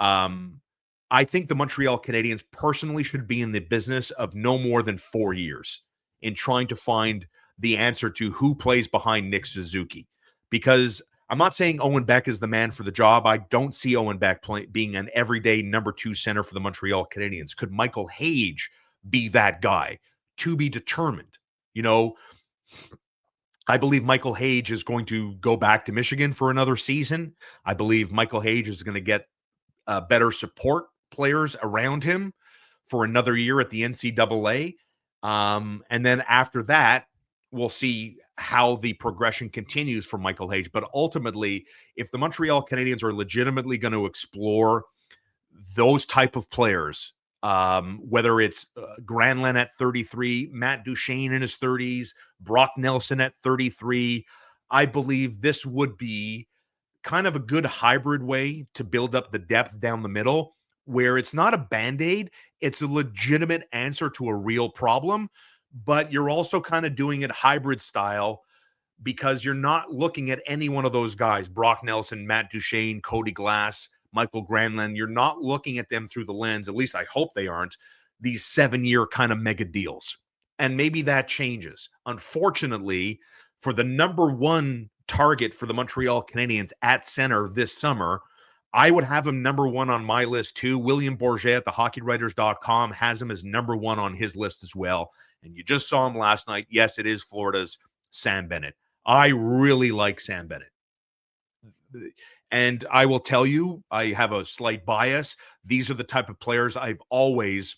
I think the Montreal Canadiens personally should be in the business of no more than 4 years in trying to find the answer to who plays behind Nick Suzuki. Because I'm not saying Owen Beck is the man for the job. I don't see Owen Beck being an everyday number 2 center for the Montreal Canadiens. Could Michael Hage be that guy? To be determined. I believe Michael Hage is going to go back to Michigan for another season. I believe Michael Hage is going to get better support players around him for another year at the NCAA. And then after that, we'll see how the progression continues for Michael Hage. But ultimately, if the Montreal Canadiens are legitimately going to explore those type of players, whether it's Granlund at 33, Matt Duchene in his 30s, Brock Nelson at 33, I believe this would be kind of a good hybrid way to build up the depth down the middle, where it's not a Band-Aid, it's a legitimate answer to a real problem, but you're also kind of doing it hybrid style because you're not looking at any one of those guys, Brock Nelson, Matt Duchene, Cody Glass, Michael Granlund. You're not looking at them through the lens, at least I hope they aren't, these 7-year kind of mega deals. And maybe that changes. Unfortunately, for the number one target for the Montreal Canadiens at center this summer, I would have him number one on my list too. William Bourget at thehockeywriters.com has him as number one on his list as well. And you just saw him last night. Yes, it is Florida's Sam Bennett. I really like Sam Bennett. And I will tell you, I have a slight bias. These are the type of players I've always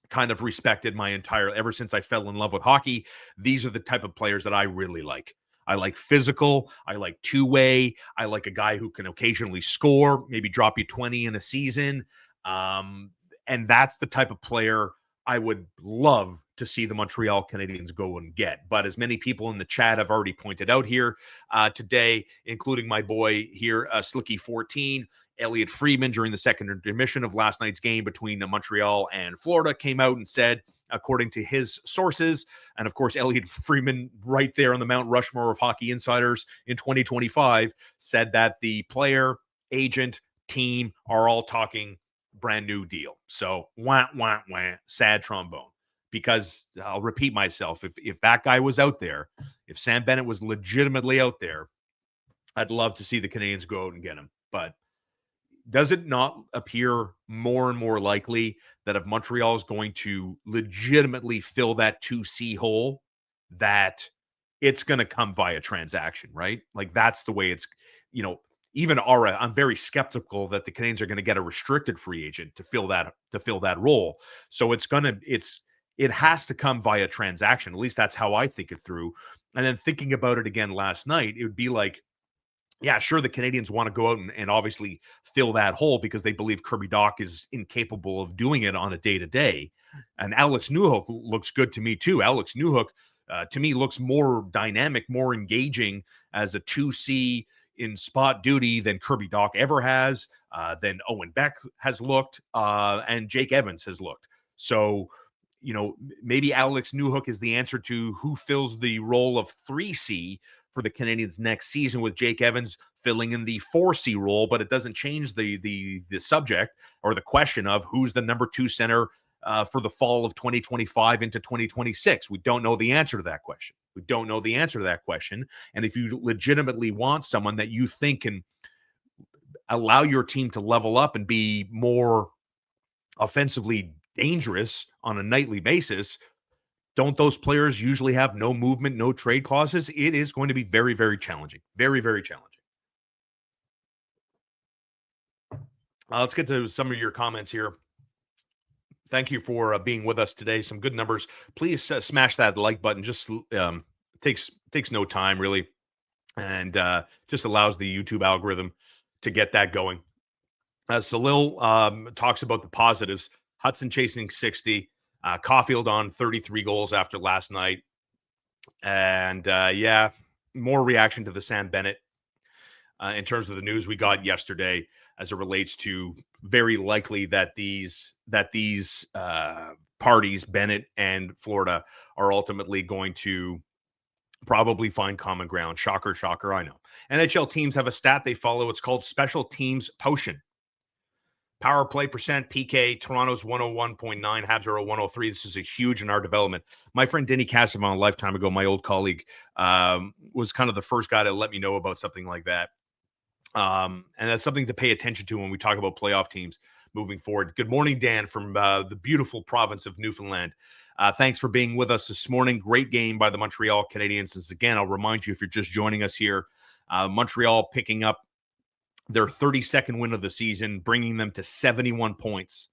kind of respected ever since I fell in love with hockey. These are the type of players that I really like. I like physical. I like two-way. I like a guy who can occasionally score, maybe drop you 20 in a season. And that's the type of player I would love to see the Montreal Canadiens go and get. But as many people in the chat have already pointed out here today, including my boy here, Slicky14, Elliot Friedman, during the second intermission of last night's game between Montreal and Florida, came out and said, according to his sources, and of course, Elliot Friedman, right there on the Mount Rushmore of hockey insiders in 2025, said that the player, agent, team are all talking brand new deal. So, wah, wah, wah, sad trombone. Because I'll repeat myself, if that guy was out there, if Sam Bennett was legitimately out there, I'd love to see the Canadiens go out and get him. But does it not appear more and more likely that if Montreal is going to legitimately fill that 2C hole, that it's going to come via transaction, right? Like that's the way it's, even I'm very skeptical that the Canadiens are going to get a restricted free agent to fill that role. So it has to come via transaction. At least that's how I think it through. And then thinking about it again last night, it would be like, yeah, sure, the Canadiens want to go out and obviously fill that hole because they believe Kirby Dach is incapable of doing it on a day-to-day. And Alex Newhook looks good to me too. Alex Newhook, to me, looks more dynamic, more engaging as a 2C in spot duty than Kirby Dach ever has, than Owen Beck has looked, and Jake Evans has looked. So, maybe Alex Newhook is the answer to who fills the role of 3C for the Canadiens next season, with Jake Evans filling in the 4C role, but it doesn't change the subject or the question of who's the number 2 center for the fall of 2025 into 2026. We don't know the answer to that question. And if you legitimately want someone that you think can allow your team to level up and be more offensively dangerous on a nightly basis, don't those players usually have no movement, no trade clauses? It is going to be very, very challenging. Very, very challenging. Let's get to some of your comments here. Thank you for being with us today. Some good numbers. Please smash that like button. Just takes no time, really, and just allows the YouTube algorithm to get that going. Salil talks about the positives. Hudson chasing 60. Caulfield on 33 goals after last night. And more reaction to the Sam Bennett in terms of the news we got yesterday as it relates to very likely that these parties, Bennett and Florida, are ultimately going to probably find common ground. Shocker, shocker, I know. NHL teams have a stat they follow. It's called Special Teams Potion. Power play percent, PK, Toronto's 101.9, Habs are 103. This is a huge in our development. My friend Denny Cassavon, a lifetime ago, my old colleague, was kind of the first guy to let me know about something like that. And that's something to pay attention to when we talk about playoff teams moving forward. Good morning, Dan, from the beautiful province of Newfoundland. Thanks for being with us this morning. Great game by the Montreal Canadiens. As again, I'll remind you, if you're just joining us here, Montreal picking up their 32nd win of the season, bringing them to 71 points.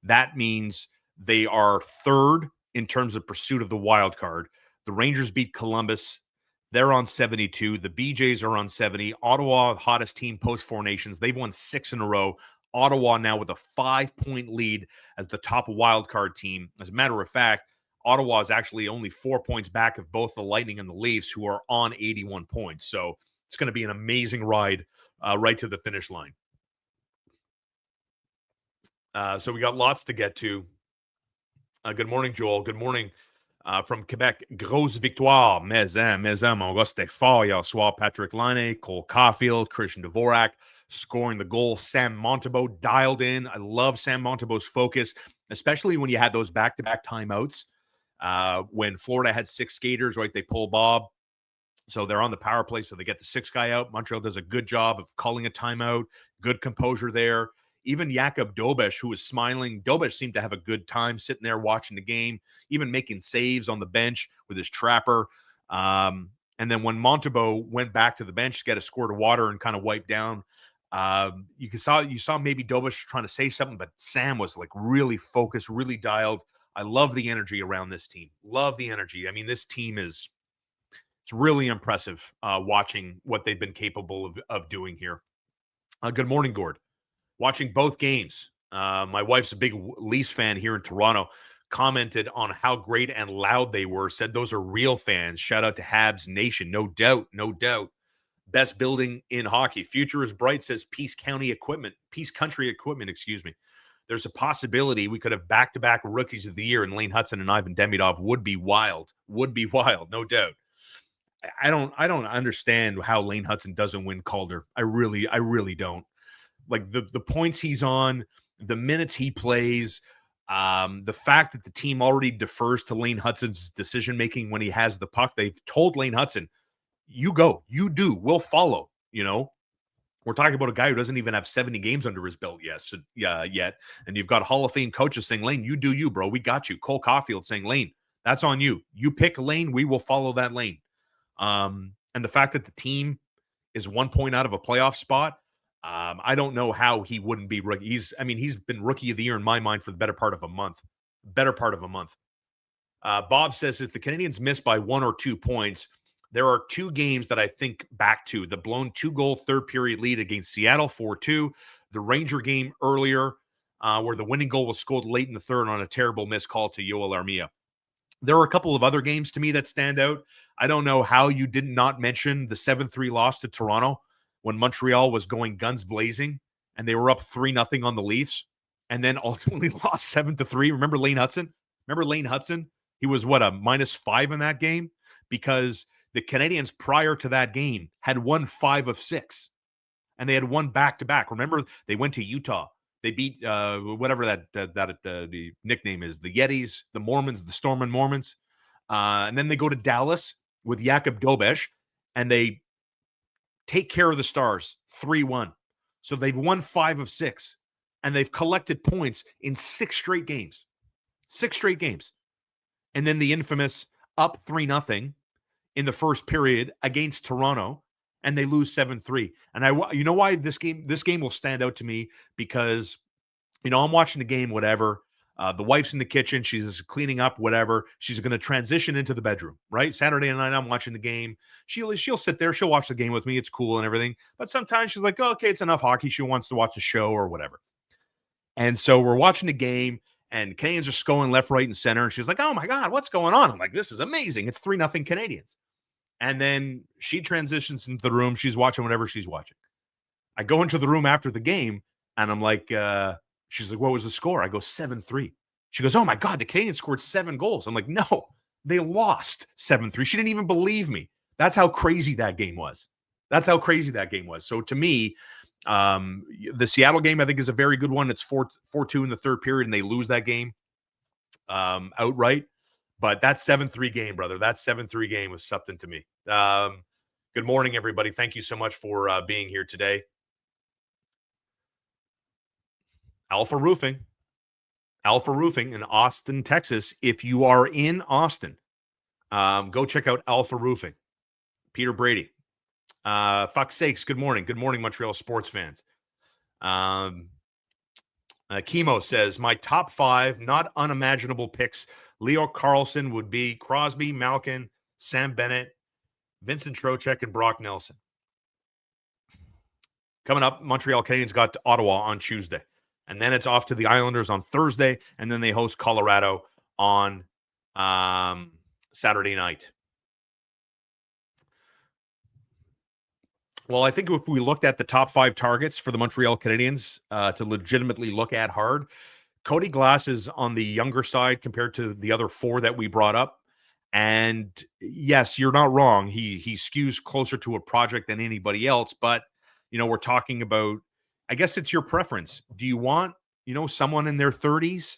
That means they are third in terms of pursuit of the wild card. The Rangers beat Columbus. They're on 72. The BJs are on 70. Ottawa, the hottest team post Four Nations. They've won 6 in a row. Ottawa now with a 5-point lead as the top wild card team. As a matter of fact, Ottawa is actually only 4 points back of both the Lightning and the Leafs, who are on 81 points. So it's going to be an amazing ride right to the finish line. So we got lots to get to. Good morning, Joel. Good morning from Quebec. Grosse victoire. Mais mon gars, c'était fort hier soir. Patrick Laine, Cole Caulfield, Christian Dvorak. scoring the goal. Sam Montembeault dialed in. I love Sam Montembeault's focus, especially when you had those back-to-back timeouts. When Florida had 6 skaters, right? They pull Bob. So they're on the power play, so they get the 6th guy out. Montreal does a good job of calling a timeout, good composure there. Even Jakub Dobeš, who was smiling, Dobeš seemed to have a good time sitting there watching the game, even making saves on the bench with his trapper. And then when Montembeault went back to the bench to get a squirt of water and kind of wipe down, you saw maybe Dobeš trying to say something, but Sam was like really focused, really dialed. I love the energy around this team. Love the energy. I mean, this team is it's really impressive watching what they've been capable of doing here. Good morning, Gord. Watching both games. My wife's a big Leafs fan here in Toronto. Commented on how great and loud they were. Said those are real fans. Shout out to Habs Nation. No doubt. No doubt. Best building in hockey. Future is bright, says Peace Country Equipment, excuse me. There's a possibility we could have back-to-back rookies of the year, and Lane Hudson and Ivan Demidov would be wild, no doubt. I don't understand how Lane Hudson doesn't win Calder. I really don't. Like the points he's on, the minutes he plays, the fact that the team already defers to Lane Hudson's decision making when he has the puck. They've told Lane Hudson, "You go, you do, we'll follow." You know, we're talking about a guy who doesn't even have 70 games under his belt yet, and you've got Hall of Fame coaches saying, "Lane, you do you, bro. We got you." Cole Caulfield saying, "Lane, that's on you. You pick a lane, we will follow that lane." And the fact that the team is 1 point out of a playoff spot, I don't know how he wouldn't be rookie. He's been rookie of the year in my mind for the better part of a month. Bob says if the Canadiens miss by 1 or 2 points, there are 2 games that I think back to. The blown 2-goal third period lead against Seattle 4-2, the Ranger game earlier, where the winning goal was scored late in the third on a terrible missed call to Yoel Armia. There are a couple of other games to me that stand out. I don't know how you did not mention the 7-3 loss to Toronto when Montreal was going guns blazing and they were up 3-0 on the Leafs and then ultimately lost 7-3. Remember Lane Hudson? He was a -5 in that game because the Canadiens prior to that game had won 5 of 6 and they had won back-to-back. Remember, they went to Utah. They beat whatever the nickname is, the Yetis, the Mormons, the Stormin' Mormons. And then they go to Dallas with Jakub Dobeš, and they take care of the Stars 3-1. So they've won 5 of 6, and they've collected points in 6 straight games. 6 straight games. And then the infamous up 3-0 in the first period against Toronto, and they lose 7-3. And you know why this game will stand out to me? Because, I'm watching the game, whatever. The wife's in the kitchen. She's cleaning up, whatever. She's going to transition into the bedroom, right? Saturday night, I'm watching the game. She'll sit there. She'll watch the game with me. It's cool and everything. But sometimes she's like, oh, okay, it's enough hockey. She wants to watch a show or whatever. And so we're watching the game, and Canadiens are scoring left, right, and center. And she's like, oh, my God, what's going on? I'm like, this is amazing. It's 3-0 Canadiens. And then she transitions into the room. She's watching whatever she's watching. I go into the room after the game, and I'm like, she's like, what was the score? I go 7-3. She goes, oh, my God, the Canadiens scored 7 goals. I'm like, no, they lost 7-3. She didn't even believe me. That's how crazy that game was. So to me, the Seattle game, I think, is a very good one. It's 4-2 in the third period, and they lose that game outright. But that 7-3 game, brother, that 7-3 game was something to me. Good morning, everybody. Thank you so much for being here today. Alpha Roofing in Austin, Texas. If you are in Austin, go check out Alpha Roofing. Peter Brady. Fuck's sakes, good morning. Good morning, Montreal sports fans. Chemo says, my top 5 not unimaginable picks. Leo Carlson would be Crosby, Malkin, Sam Bennett, Vincent Trocheck, and Brock Nelson. Coming up, Montreal Canadiens got to Ottawa on Tuesday. And then it's off to the Islanders on Thursday. And then they host Colorado on Saturday night. Well, I think if we looked at the top 5 targets for the Montreal Canadiens to legitimately look at hard, Cody Glass is on the younger side compared to the other 4 that we brought up. And yes, you're not wrong. He skews closer to a project than anybody else, but we're talking about, I guess it's your preference. Do you want, someone in their 30s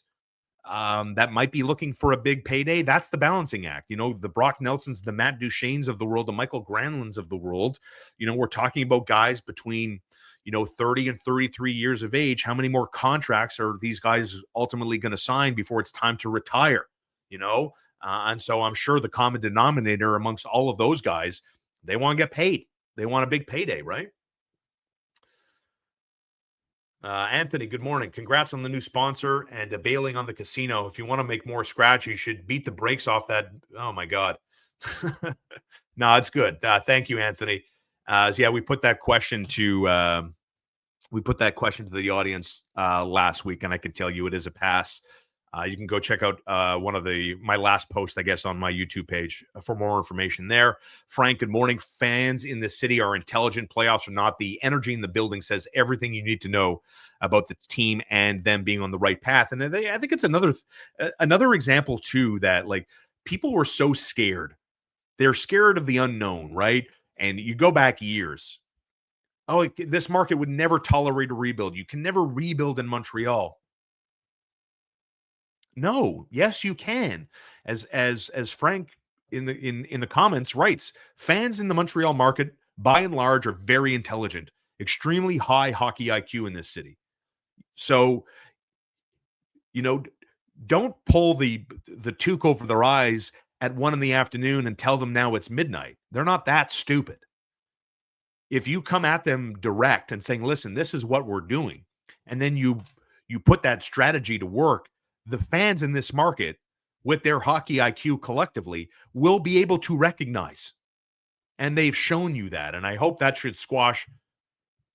that might be looking for a big payday? That's the balancing act. The Brock Nelsons, the Matt Duchenes of the world, the Michael Granlunds of the world. We're talking about guys between, 30 and 33 years of age. How many more contracts are these guys ultimately going to sign before it's time to retire? And so I'm sure the common denominator amongst all of those guys, they want to get paid. They want a big payday, right? Anthony, good morning. Congrats on the new sponsor and bailing on the casino. If you want to make more scratch, you should beat the brakes off that. Oh my God. No, it's good. Thank you, Anthony. So yeah, we put that question to the audience last week, and I can tell you it is a pass. You can go check out one of my last posts, I guess, on my YouTube page for more information there. Frank, good morning. Fans in the city are intelligent. Playoffs or not, the energy in the building says everything you need to know about the team and them being on the right path. And I think it's another example too that like people were so scared. They're scared of the unknown, right? And you go back years. Oh, this market would never tolerate a rebuild. You can never rebuild in Montreal. No, yes, you can. As Frank in the comments writes, fans in the Montreal market, by and large, are very intelligent, extremely high hockey IQ in this city. So, don't pull the toque over their eyes at 1 PM and tell them now it's midnight. They're not that stupid. If you come at them direct and saying, listen, this is what we're doing, and then you put that strategy to work, the fans in this market with their hockey IQ collectively will be able to recognize. And they've shown you that. And I hope that should squash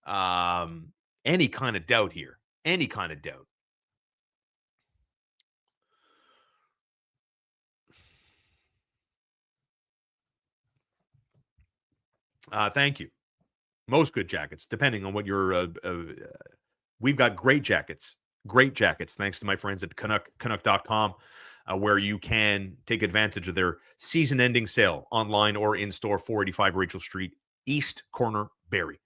any kind of doubt here. Any kind of doubt. Thank you. Most good jackets, depending on what your we've got great jackets, thanks to my friends at Canuck.com, where you can take advantage of their season-ending sale online or in-store, 485 Rachel Street, East Corner, Barrie.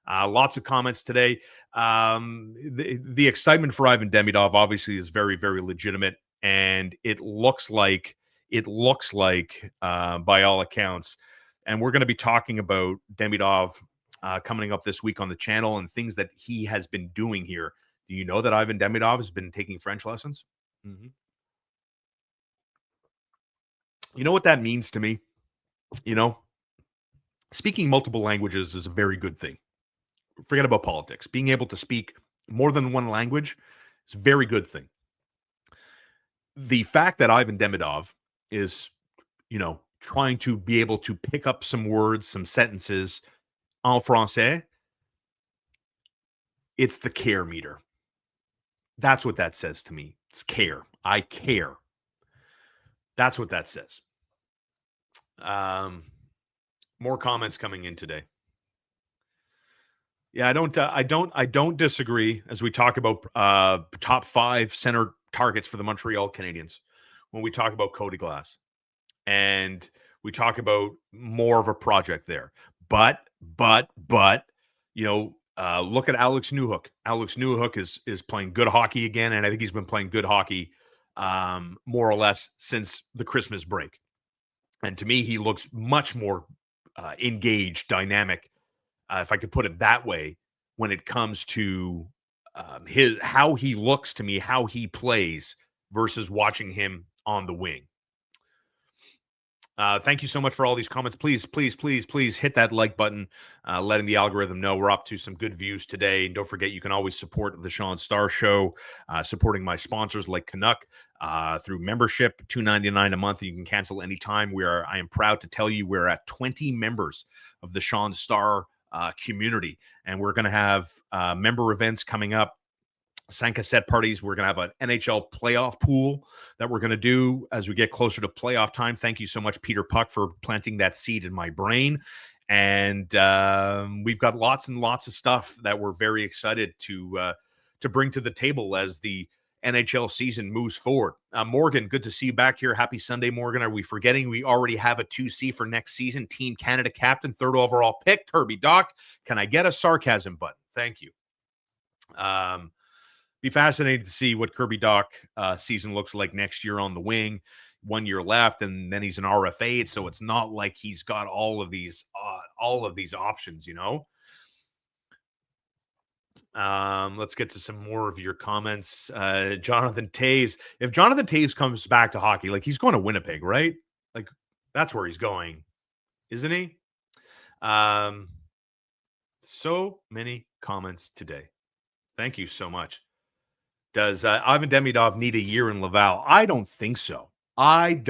Lots of comments today. The excitement for Ivan Demidov obviously is very, very legitimate, and it looks like, by all accounts, and we're going to be talking about Demidov coming up this week on the channel and things that he has been doing here. Do you know that Ivan Demidov has been taking French lessons? Mm-hmm. You know what that means to me? Speaking multiple languages is a very good thing. Forget about politics. Being able to speak more than one language is a very good thing. The fact that Ivan Demidov is, trying to be able to pick up some words, some sentences en français, it's the care meter. That's what that says to me. It's care. I care. That's what that says. More comments coming in today. Yeah, I don't disagree as we talk about top 5 center targets for the Montreal Canadiens when we talk about Cody Glass, and we talk about more of a project there. But look at Alex Newhook. Alex Newhook is playing good hockey again, and I think he's been playing good hockey more or less since the Christmas break. And to me, he looks much more engaged, dynamic, if I could put it that way, when it comes to how he looks to me, how he plays versus watching him on the wing. Thank you so much for all these comments. Please hit that like button, letting the algorithm know we're up to some good views today. And don't forget, you can always support the Shaun Starr Show, supporting my sponsors like Canuck through membership, $2.99 a month. You can cancel anytime. I am proud to tell you we're at 20 members of the Shaun Starr community, and we're going to have member events coming up. Sanka set parties. We're going to have an NHL playoff pool that we're going to do as we get closer to playoff time. Thank you so much, Peter Puck, for planting that seed in my brain. And we've got lots and lots of stuff that we're very excited to bring to the table as the NHL season moves forward. Morgan, good to see you back here. Happy Sunday, Morgan. Are we forgetting we already have a 2C for next season? Team Canada captain, 3rd overall pick, Kirby Dach. Can I get a sarcasm button? Thank you. Be fascinating to see what Kirby Dach season looks like next year on the wing. 1 year left, and then he's an RFA, so it's not like he's got all of these options, you know. Let's get to some more of your comments. Jonathan Taves. If Jonathan Taves comes back to hockey, like he's going to Winnipeg, right? Like that's where he's going, isn't he? So many comments today. Thank you so much. Does Ivan Demidov need a year in Laval? I don't think so. I'm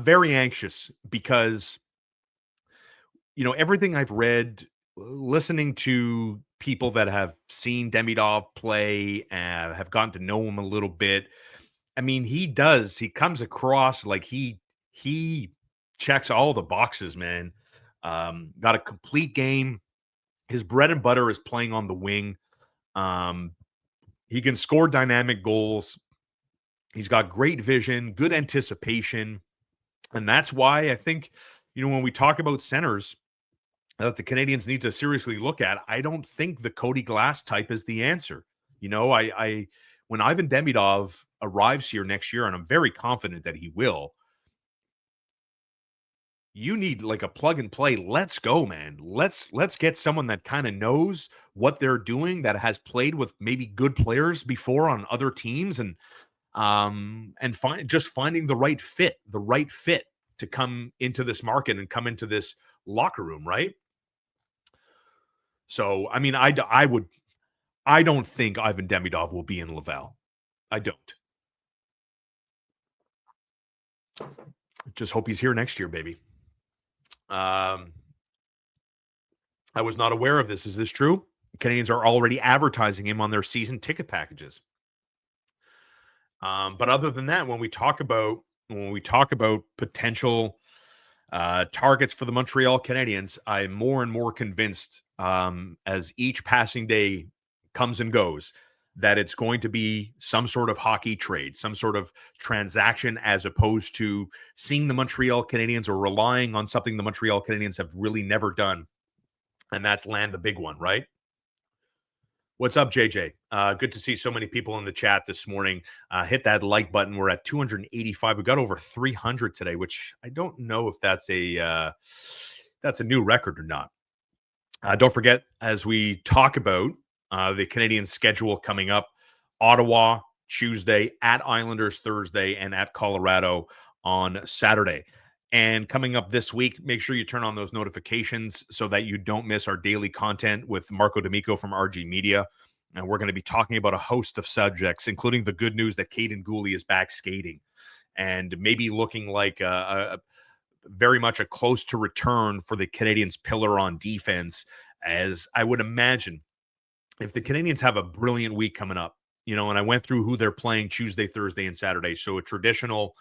very anxious because, you know, everything I've read, listening to people that have seen Demidov play and have gotten to know him a little bit. I mean, he comes across like he checks all the boxes, man. Got a complete game. His bread and butter is playing on the wing. He can score dynamic goals. He's got great vision, good anticipation. And that's why I think, you know, when we talk about centers that the Canadians need to seriously look at, I don't think the Cody Glass type is the answer. You know, I when Ivan Demidov arrives here next year, and I'm very confident that he will, you need like a plug and play. Let's go, man. Let's get someone that kind of knows what they're doing, that has played with maybe good players before on other teams, and finding the right fit to come into this market and come into this locker room, right? So, I mean, I don't think Ivan Demidov will be in Laval. I don't. Just hope he's here next year, baby. I was not aware of this. Is this true? Canadians are already advertising him on their season ticket packages. But other than that, when we talk about potential targets for the Montreal Canadiens, I'm more and more convinced as each passing day comes and goes that it's going to be some sort of hockey trade, some sort of transaction, as opposed to seeing the Montreal Canadiens or relying on something the Montreal Canadiens have really never done, and that's land the big one, right? What's up, JJ? Good to see so many people in the chat this morning. Hit that like button. We're at 285. We got over 300 today, which I don't know if that's a new record or not. Don't forget, as we talk about the Canadian schedule coming up, Ottawa Tuesday, at Islanders Thursday, and at Colorado on Saturday. And coming up this week, make sure you turn on those notifications so that you don't miss our daily content with Marco D'Amico from RG Media. And we're going to be talking about a host of subjects, including the good news that Caden Gooley is back skating and maybe looking like very much a close to return for the Canadians' pillar on defense. As I would imagine, if the Canadians have a brilliant week coming up, you know, and I went through who they're playing Tuesday, Thursday, and Saturday. So a traditional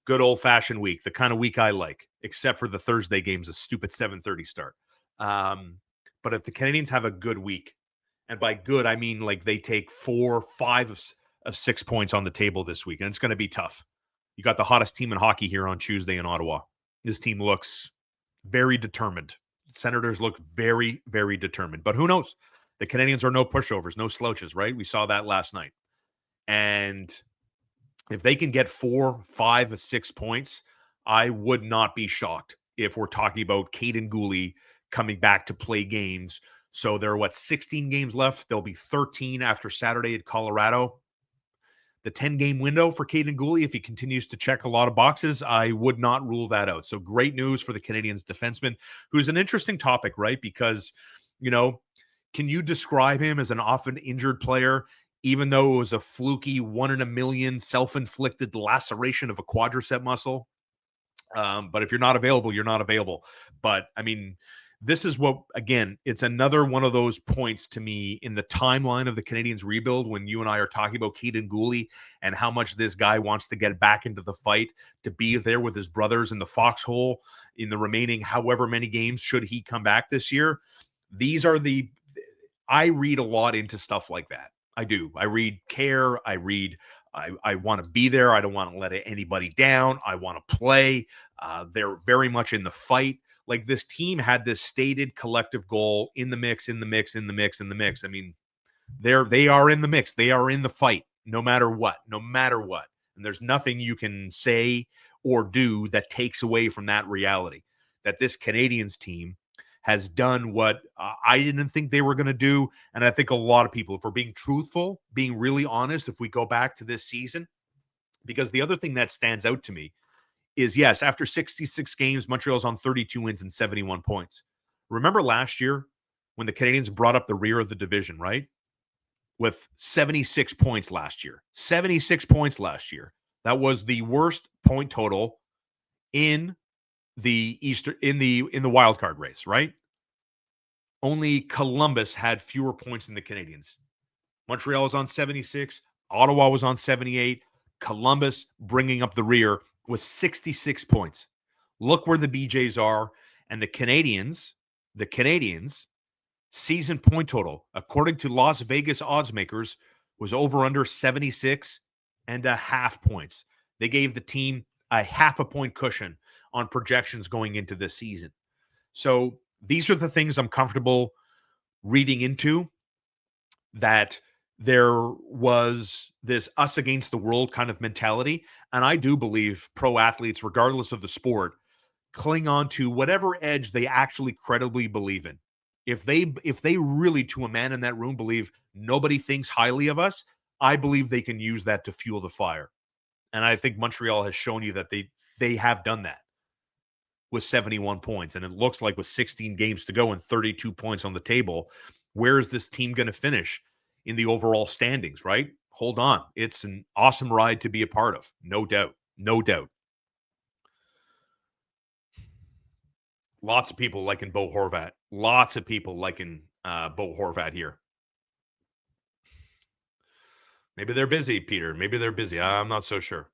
good old-fashioned week, the kind of week I like, except for the Thursday game's a stupid 7:30 start. But if the Canadians have a good week, and by good, I mean like they take 4 or 5 of 6 points on the table this week, and it's going to be tough. You got the hottest team in hockey here on Tuesday in Ottawa. This team looks very determined. Senators look very, very determined. But who knows? The Canadians are no pushovers, no slouches, right? We saw that last night. And if they can get 4, 5, 6 points, I would not be shocked if we're talking about Caden Gooley coming back to play games. So there are, 16 games left? There'll be 13 after Saturday at Colorado. The 10-game window for Caden Gooley, if he continues to check a lot of boxes, I would not rule that out. So great news for the Canadians defenseman, who's an interesting topic, right? Because, you know, can you describe him as an often injured player, even though it was a fluky 1 in a million self-inflicted laceration of a quadricep muscle? But if you're not available, you're not available. But, I mean, this is what, again, it's another one of those points to me in the timeline of the Canadians rebuild when you and I are talking about Caden Gooley and how much this guy wants to get back into the fight, to be there with his brothers in the foxhole in the remaining however many games should he come back this year. These are I read a lot into stuff like that. I do. I read care. I want to be there. I don't want to let anybody down. I want to play. They're very much in the fight. Like this team had this stated collective goal in the mix, in the mix, in the mix, in the mix. I mean, they are in the mix. They are in the fight, no matter what, no matter what. And there's nothing you can say or do that takes away from that reality. That this Canadians team has done what I didn't think they were going to do. And I think a lot of people, if we're being truthful, being really honest, if we go back to this season, because the other thing that stands out to me is yes, after 66 games, Montreal's on 32 wins and 71 points. Remember last year when the Canadians brought up the rear of the division, right? With 76 points last year. 76 points last year. That was the worst point total in the wild card race, right? Only Columbus had fewer points than the Canadians. Montreal was on 76, Ottawa was on 78, Columbus bringing up the rear was 66 points. Look where the BJs are, and the Canadians season point total, according to Las Vegas odds makers, was over under 76 and a half points. They gave the team a half a point cushion on projections going into this season. So these are the things I'm comfortable reading into, that there was this us against the world kind of mentality. And I do believe pro athletes, regardless of the sport, cling on to whatever edge they actually credibly believe in. If they really, to a man in that room, believe nobody thinks highly of us, I believe they can use that to fuel the fire. And I think Montreal has shown you that they have done that with 71 points. And it looks like with 16 games to go and 32 points on the table, where is this team going to finish in the overall standings, right? Hold on. It's an awesome ride to be a part of. No doubt. No doubt. Lots of people liking Bo Horvat. Lots of people liking Bo Horvat here. Maybe they're busy, Peter. Maybe they're busy. I'm not so sure.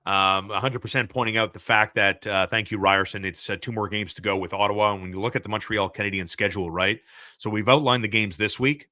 100% pointing out the fact that, thank you, Ryerson, it's 2 more games to go with Ottawa. And when you look at the Montreal Canadiens schedule, right? So we've outlined the games this week.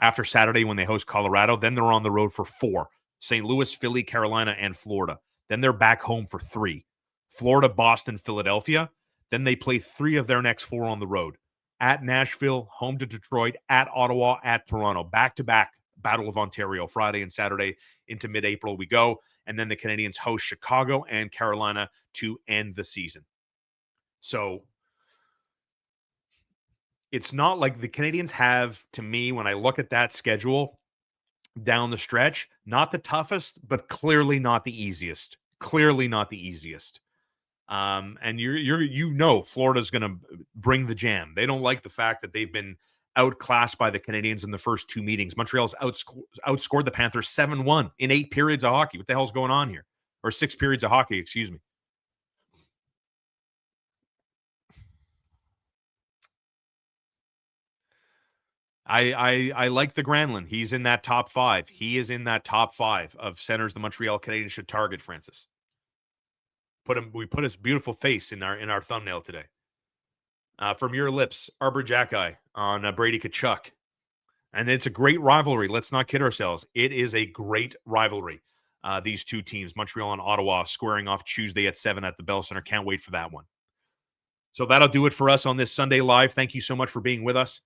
After Saturday when they host Colorado, then they're on the road for 4. St. Louis, Philly, Carolina, and Florida. Then they're back home for 3. Florida, Boston, Philadelphia. Then they play 3 of their next 4 on the road. At Nashville, home to Detroit, at Ottawa, at Toronto. Back-to-back Battle of Ontario, Friday and Saturday into mid-April we go. And then the Canadians host Chicago and Carolina to end the season. So it's not like the Canadians have, to me, when I look at that schedule down the stretch, not the toughest, but clearly not the easiest. Clearly not the easiest. And Florida's going to bring the jam. They don't like the fact that they've been outclassed by the Canadians in the first 2 meetings. Montreal's outscored the Panthers 7-1 in 8 periods of hockey. What the hell's going on here? Or 6 periods of hockey, excuse me. I like the Granlund. He's in that top 5. He is in that top 5 of centers the Montreal Canadiens should target, Francis. We put his beautiful face in our thumbnail today. From your lips, Arbor Jacki on Brady Tkachuk. And it's a great rivalry. Let's not kid ourselves. It is a great rivalry. These 2 teams, Montreal and Ottawa, squaring off Tuesday at 7 at the Bell Center. Can't wait for that one. So that'll do it for us on this Sunday Live. Thank you so much for being with us.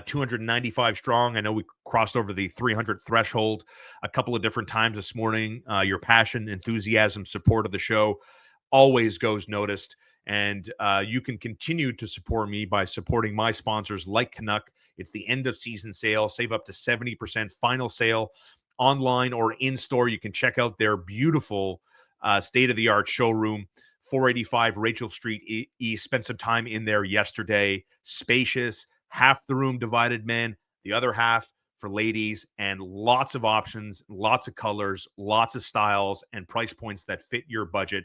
295 strong. I know we crossed over the 300 threshold a couple of different times this morning. Your passion, enthusiasm, support of the show always goes noticed. And you can continue to support me by supporting my sponsors like Canuck. It's the end of season sale. Save up to 70% final sale online or in store. You can check out their beautiful state-of-the-art showroom, 485 Rachel Street East. Spent some time in there yesterday. Spacious, half the room divided men, the other half for ladies, and lots of options, lots of colors, lots of styles, and price points that fit your budget.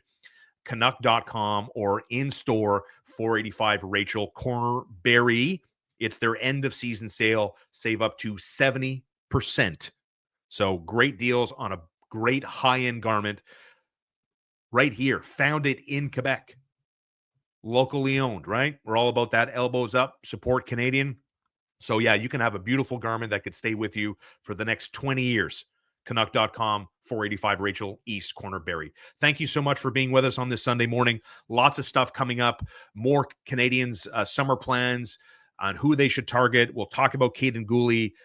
Canuck.com or in store, 485 Rachel, Corner Barrie. It's their end of season sale. Save up to 70%. So great deals on a great high-end garment right here. Found it in Quebec. Locally owned, right? We're all about that. Elbows up, support Canadian. So yeah, you can have a beautiful garment that could stay with you for the next 20 years. Canuck.com, 485 Rachel East Corner Barrie. Thank you so much for being with us on this Sunday morning. Lots of stuff coming up. More Canadians' summer plans on who they should target. We'll talk about Caden Gooley,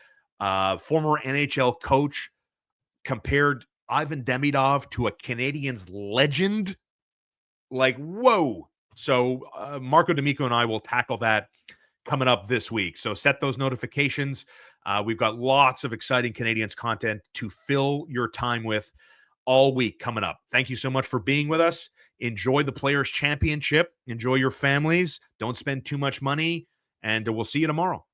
former NHL coach, compared Ivan Demidov to a Canadiens legend. Like, whoa. So Marco D'Amico and I will tackle that coming up this week. So set those notifications. We've got lots of exciting Canadiens content to fill your time with all week coming up. Thank you so much for being with us. Enjoy the Players' Championship. Enjoy your families. Don't spend too much money. And we'll see you tomorrow.